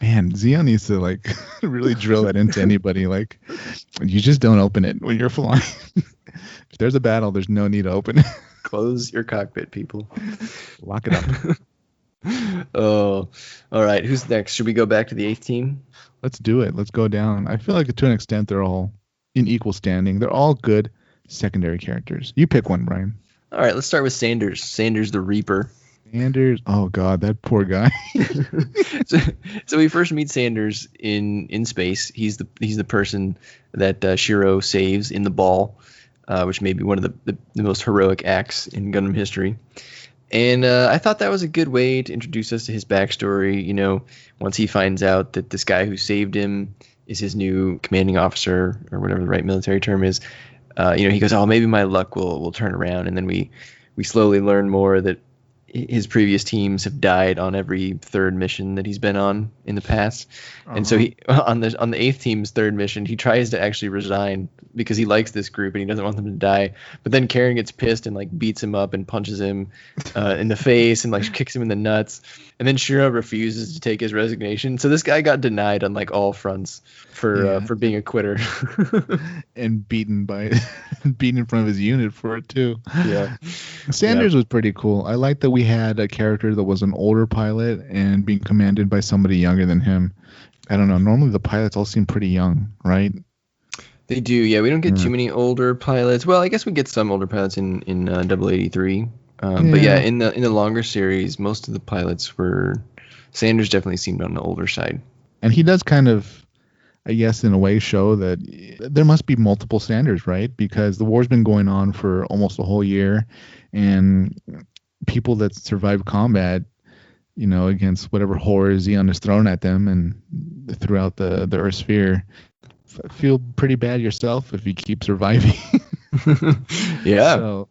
Man, Zeon needs to really drill that into anybody. You just don't open it when you're flying. If there's a battle, there's no need to open it. Close your cockpit, people. Lock it up. Oh, all right. Who's next? Should we go back to the eighth team? Let's do it. Let's go down. I feel like to an extent they're all in equal standing. They're all good secondary characters. You pick one, Brian. All right, let's start with Sanders. Sanders the Reaper. Sanders. Oh God, that poor guy. so we first meet Sanders in space. He's the person that Shiro saves in the ball, which may be one of the most heroic acts in Gundam history. And I thought that was a good way to introduce us to his backstory. You know, once he finds out that this guy who saved him is his new commanding officer, or whatever the right military term is, he goes, oh, maybe my luck will turn around. And then we slowly learn more that his previous teams have died on every third mission that he's been on in the past. And so he on the eighth team's third mission, he tries to actually resign because he likes this group and he doesn't want them to die. But then Karen gets pissed and like beats him up and punches him in the face and like kicks him in the nuts. And then Shiro refuses to take his resignation. So this guy got denied on like all fronts for being a quitter. And beaten in front of his unit for it too. Yeah. Sanders was pretty cool. I like that we had a character that was an older pilot and being commanded by somebody younger than him. I don't know. Normally the pilots all seem pretty young, right? They do, yeah. We don't get too many older pilots. Well, I guess we get some older pilots in 083. But yeah, in the longer series, most of the pilots were. Sanders definitely seemed on the older side. And he does kind of, I guess, in a way, show that there must be multiple Sanders, right? Because the war's been going on for almost a whole year, and people that survive combat, you know, against whatever horror Zeon is thrown at them and throughout the Earth sphere, feel pretty bad yourself if you keep surviving. Yeah. So,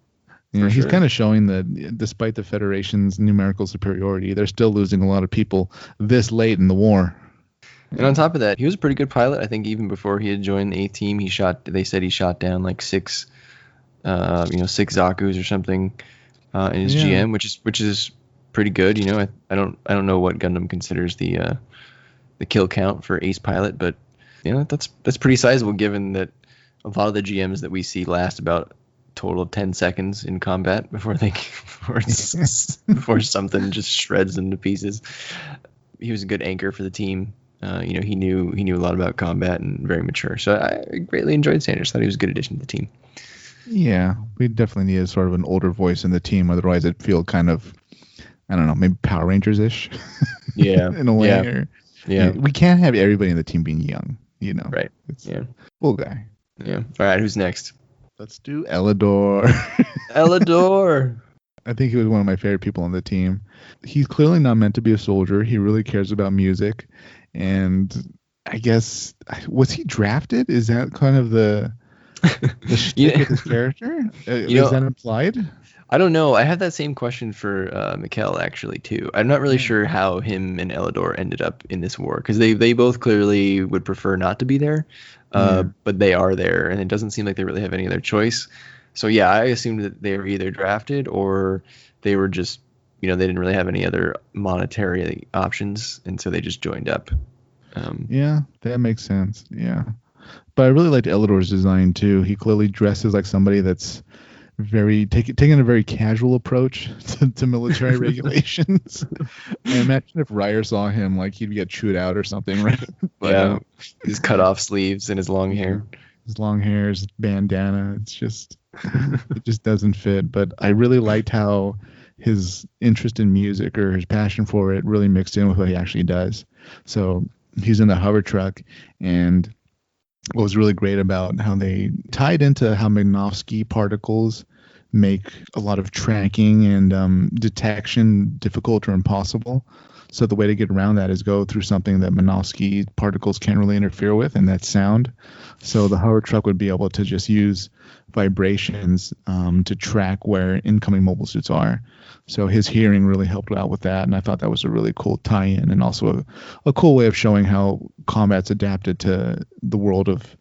he's kind of showing that despite the Federation's numerical superiority, they're still losing a lot of people this late in the war. And on top of that, he was a pretty good pilot. I think even before he had joined the A team, they said he shot down like six Zakus or something in his GM, which is pretty good. You know, I don't know what Gundam considers the kill count for ace pilot, but you know, that's pretty sizable given that a lot of the GMs that we see last about a total of 10 seconds in combat before something just shreds them to pieces. He was a good anchor for the team. He knew a lot about combat and very mature. So I greatly enjoyed Sanders. Thought he was a good addition to the team. Yeah, we definitely needed sort of an older voice in the team. Otherwise, it'd feel kind of, I don't know, maybe Power Rangers-ish. Yeah. In a way. Yeah. We can't have everybody in the team being young, you know. Right. It's cool guy. Yeah. All right, who's next? Let's do Elidor. Elidor. I think he was one of my favorite people on the team. He's clearly not meant to be a soldier. He really cares about music. And I guess, was he drafted? Is that kind of the shtick with his character? Is that implied? I don't know. I had that same question for Mikkel actually too. I'm not really sure how him and Elidor ended up in this war because they both clearly would prefer not to be there, but they are there, and it doesn't seem like they really have any other choice. So yeah, I assumed that they were either drafted or they were just, they didn't really have any other monetary options, and so they just joined up. Yeah, that makes sense. Yeah, but I really liked Elidor's design too. He clearly dresses like somebody that's very taking a very casual approach to military regulations. I imagine if Ryer saw him, like he'd get chewed out or something, right? But, his cut off sleeves and his long hair. His long hair, his bandana. It's just it just doesn't fit. But I really liked how his interest in music or his passion for it really mixed in with what he actually does. So he's in the hover truck, and what was really great about how they tied into how Minovsky particles make a lot of tracking and detection difficult or impossible. So the way to get around that is go through something that Minovsky particles can't really interfere with, and that's sound. So the hover truck would be able to just use vibrations to track where incoming mobile suits are. So his hearing really helped out with that, and I thought that was a really cool tie-in and also a cool way of showing how combat's adapted to the world of,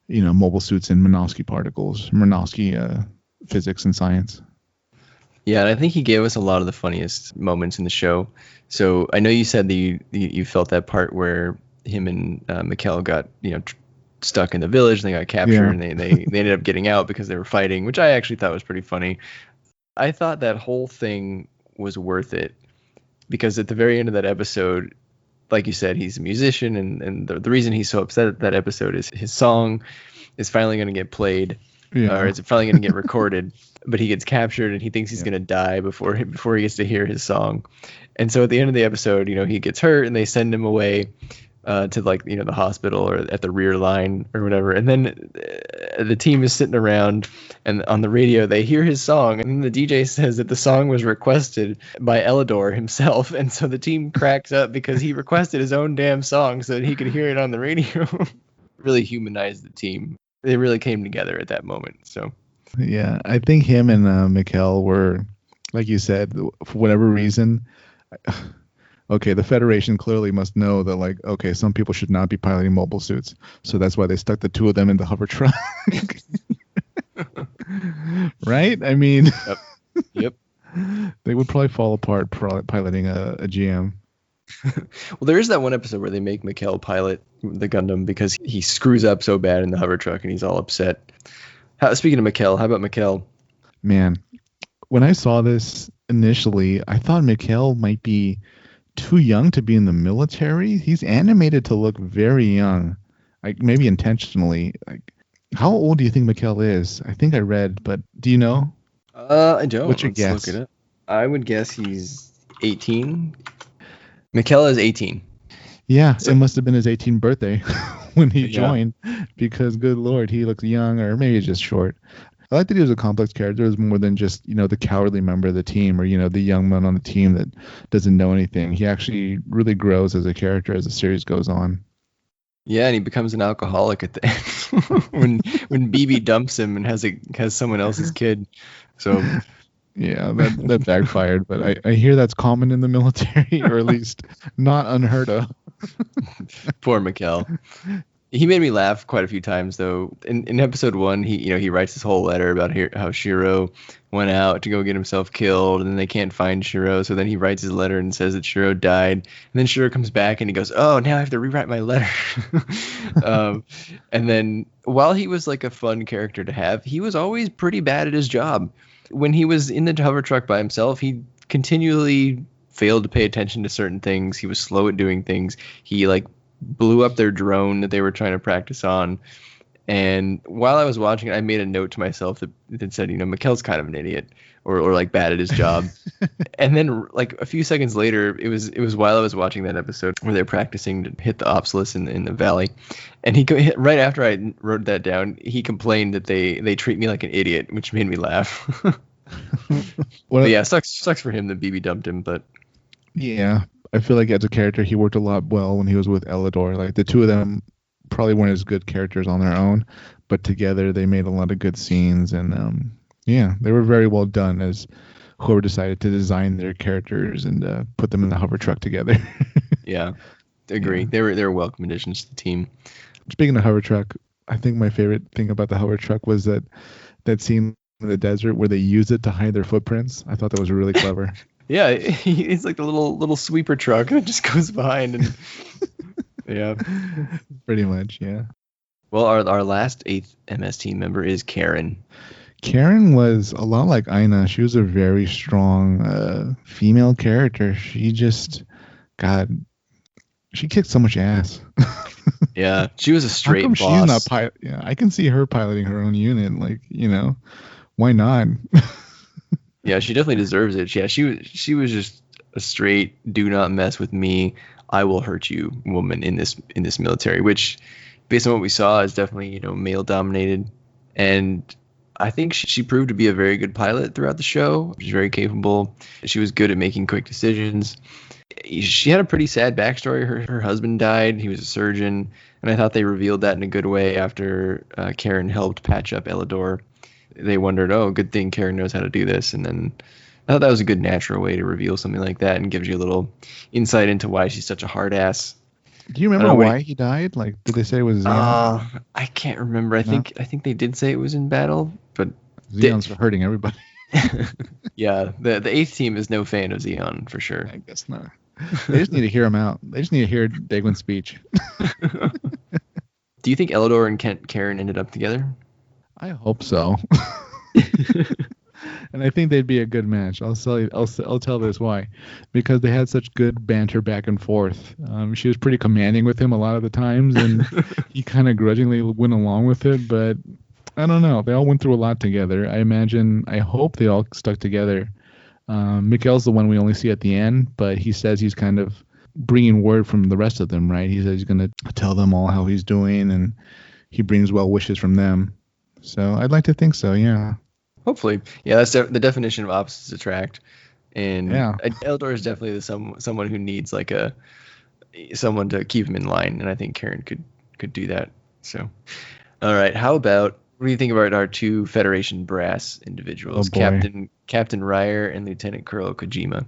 mobile suits and Minovsky particles, Minovsky physics and science. Yeah, and I think he gave us a lot of the funniest moments in the show. So I know you said that you felt that part where him and Mikkel got stuck in the village, and they got captured, and they ended up getting out because they were fighting, which I actually thought was pretty funny. I thought that whole thing was worth it because at the very end of that episode, like you said, he's a musician, and the reason he's so upset at that episode is his song is finally going to get played, or is finally going to get recorded, but he gets captured and he thinks he's going to die before he gets to hear his song. And so at the end of the episode, he gets hurt and they send him away to like, the hospital or at the rear line or whatever. And then the team is sitting around, and on the radio they hear his song, and the DJ says that the song was requested by Elidor himself. And so the team cracks up because he requested his own damn song so that he could hear it on the radio. Really humanized the team. They really came together at that moment. So yeah, I think him and Mikhail were, like you said, for whatever reason. Okay, the Federation clearly must know that, like, okay, some people should not be piloting mobile suits. So that's why they stuck the two of them in the hover truck. Right? I mean, Yep. They would probably fall apart piloting a GM. Well, there is that one episode where they make Mikhail pilot the Gundam because he screws up so bad in the hover truck and he's all upset. Speaking of Mikhail, how about Mikhail? Man, when I saw this initially, I thought Mikhail might be too young to be in the military. He's animated to look very young, like maybe intentionally. Like, how old do you think Mikhail is? I think I read, but do you know? I don't. What's your Let's guess? look at it. I would guess he's 18. Mikhail is 18. Yeah, So- it must have been his 18th birthday when he joined, because good lord, he looks young, or maybe he's just short. I like that he was a complex character. It was more than just, the cowardly member of the team, or, the young man on the team that doesn't know anything. He actually really grows as a character as the series goes on. Yeah, and he becomes an alcoholic at the end when BB dumps him and has someone else's kid. So Yeah, that backfired, but I hear that's common in the military, or at least not unheard of. poor Mikhail. He made me laugh quite a few times, though. In episode 1, he writes this whole letter about how Shiro went out to go get himself killed, and then they can't find Shiro. So then he writes his letter and says that Shiro died. And then Shiro comes back and he goes, "Oh, now I have to rewrite my letter." And then while he was like a fun character to have, he was always pretty bad at his job. When he was in the hover truck by himself, he continually failed to pay attention to certain things. He was slow at doing things. He blew up their drone that they were trying to practice on. And while I was watching it, I made a note to myself that said, Mikhail's kind of an idiot or like bad at his job. And then like a few seconds later, it was while I was watching that episode where they're practicing to hit the Obsolus in the valley. And right after I wrote that down, he complained that they treat me like an idiot, which made me laugh. But yeah, sucks for him that BB dumped him, but yeah, I feel like as a character, he worked a lot well when he was with Elidor. Like, the two of them probably weren't as good characters on their own, but together they made a lot of good scenes, and yeah, they were very well done as whoever decided to design their characters and put them in the hover truck together. yeah, agree. Yeah. They were welcome additions to the team. Speaking of hover truck, I think my favorite thing about the hover truck was that scene in the desert where they use it to hide their footprints. I thought that was really clever. Yeah, it's like the little sweeper truck that just goes behind and yeah. Pretty much, yeah. Well, our last 8th MS team member is Karen. Karen was a lot like Aina. She was a very strong female character. She just, God, she kicked so much ass. Yeah, she was a straight How come boss. she's not pilot? Yeah, I can see her piloting her own unit. Like, why not? Yeah, she definitely deserves it. Yeah, she was just a straight do not mess with me, I will hurt you woman in this military, which based on what we saw is definitely, male dominated. And I think she proved to be a very good pilot throughout the show. She was very capable. She was good at making quick decisions. She had a pretty sad backstory. Her husband died. He was a surgeon. And I thought they revealed that in a good way after Karen helped patch up Elidor. They wondered, oh, good thing Karen knows how to do this. And then I thought that was a good natural way to reveal something like that and gives you a little insight into why she's such a hard ass. Do you remember why he died? Like, did they say it was Zeon? I can't remember. I think they did say it was in battle, but Zeon's hurting everybody. Yeah, the 8th team is no fan of Zeon for sure. I guess not. They just need to hear him out. They just need to hear Dagwin's speech. Do you think Elidor and Karen ended up together? I hope so. And I think they'd be a good match. I'll tell this why, because they had such good banter back and forth. She was pretty commanding with him a lot of the times, and he kind of grudgingly went along with it. But I don't know. They all went through a lot together. I hope they all stuck together. Mikhail's the one we only see at the end, but he says he's kind of bringing word from the rest of them, right? He says he's going to tell them all how he's doing, and he brings well wishes from them. So I'd like to think so, yeah. Hopefully. Yeah, that's the definition of opposites attract. And yeah. Eldor is definitely someone who needs like someone to keep him in line, and I think Karen could do that. So, all right, what do you think about our two Federation brass individuals, Captain Ryer and Lieutenant Colonel Kojima?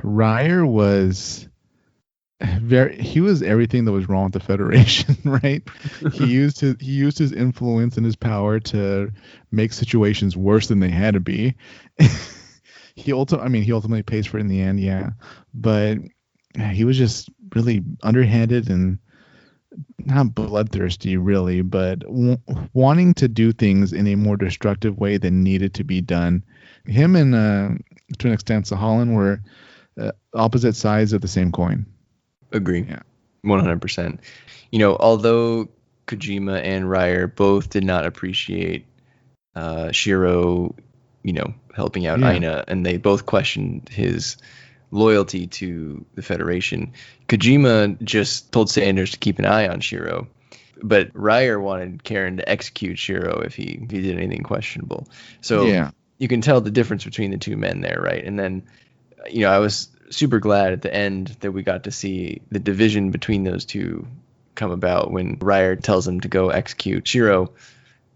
Ryer was he was everything that was wrong with the Federation, right? He used his influence and his power to make situations worse than they had to be. He ultimately pays for it in the end, yeah. But he was just really underhanded and not bloodthirsty, really, but wanting to do things in a more destructive way than needed to be done. Him and, to an extent, Sahalan were opposite sides of the same coin. Agree. Yeah. 100%. Although Kojima and Ryer both did not appreciate Shiro, helping out Aina, and they both questioned his loyalty to the Federation. Kojima just told Sanders to keep an eye on Shiro, but Ryer wanted Karen to execute Shiro if he did anything questionable. So you can tell the difference between the two men there, right? And then, I was super glad at the end that we got to see the division between those two come about when Ryer tells him to go execute Shiro,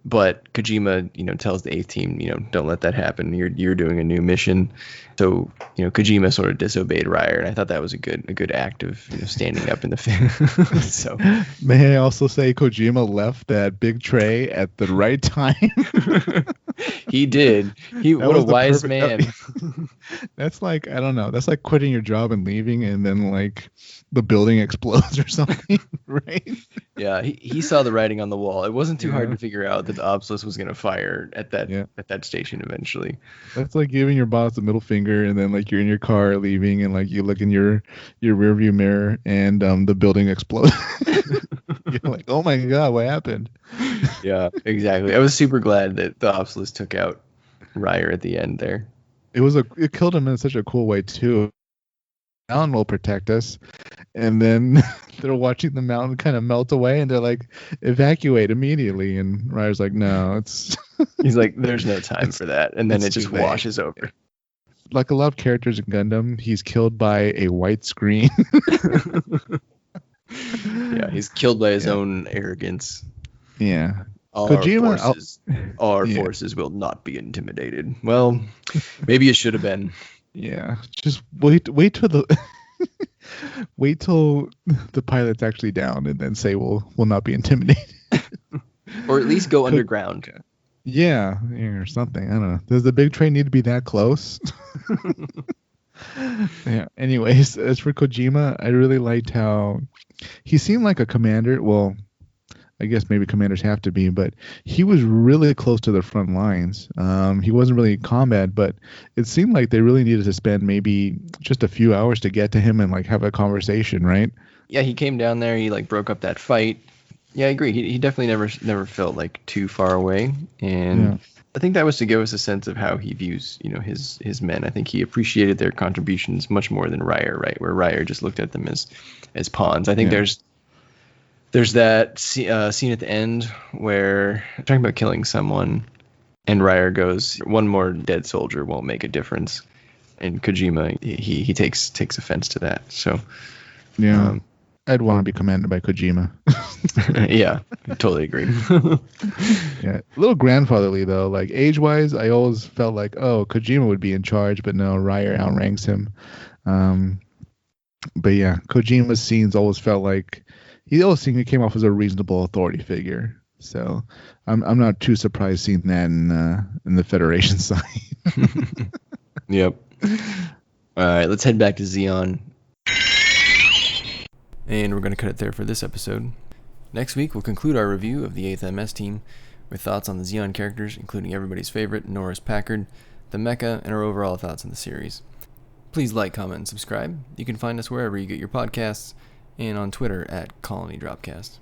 but Kojima, tells the 8th team, don't let that happen. You're doing a new mission. So, Kojima sort of disobeyed Ryer, and I thought that was a good act of standing up in the film. So, may I also say Kojima left that big tray at the right time? He did. What a wise man. That's like, I don't know. That's like quitting your job and leaving, and then like the building explodes or something, right? Yeah, he saw the writing on the wall. It wasn't too hard to figure out that the obelisk was going to fire at that station eventually. That's like giving your boss the middle finger, and then like you're in your car leaving, and like you look in your rearview mirror, and the building explodes. You're like, oh my god, what happened? Yeah, exactly. I was super glad that the obelisk took out Ryer at the end there. It killed him in such a cool way too. Mountain will protect us, and then they're watching the mountain kind of melt away, and they're like, evacuate immediately, and Ryer's like, no, it's he's like, there's no time for that, and then it just washes over. Like a lot of characters in Gundam, he's killed by a white screen. Yeah, he's killed by his own arrogance. Yeah. Our forces will not be intimidated. Well, maybe it should have been. Yeah, just wait till the wait till the pilot's actually down, and then say we'll not be intimidated. Or at least go underground. Yeah, or something. I don't know. Does the big train need to be that close? Yeah. Anyways, as for Kojima, I really liked how he seemed like a commander. Well, I guess maybe commanders have to be, but he was really close to the front lines. He wasn't really in combat, but it seemed like they really needed to spend maybe just a few hours to get to him and like have a conversation, right? Yeah, he came down there. He like broke up that fight. Yeah, I agree. He definitely never felt like too far away, and I think that was to give us a sense of how he views his men. I think he appreciated their contributions much more than Ryer, right? Where Ryer just looked at them as pawns. I think there's that scene at the end where talking about killing someone, and Ryer goes, "One more dead soldier won't make a difference," and Kojima he takes offense to that. So yeah, I'd want to be commanded by Kojima. Yeah, I totally agree. Yeah, a little grandfatherly though. Like age-wise, I always felt like, oh, Kojima would be in charge, but no, Ryer outranks him. But yeah, Kojima's scenes always felt like he came off as a reasonable authority figure. So I'm not too surprised seeing that in the Federation side. Yep. All right, let's head back to Zeon. And we're going to cut it there for this episode. Next week, we'll conclude our review of the 8th MS team with thoughts on the Zeon characters, including everybody's favorite, Norris Packard, the mecha, and our overall thoughts on the series. Please like, comment, and subscribe. You can find us wherever you get your podcasts, and on Twitter at Colony Dropcast.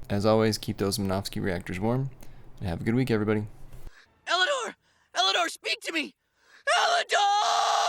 As always, keep those Minovsky reactors warm, and have a good week, everybody. Eleanor! Eleanor, speak to me! Eleanor!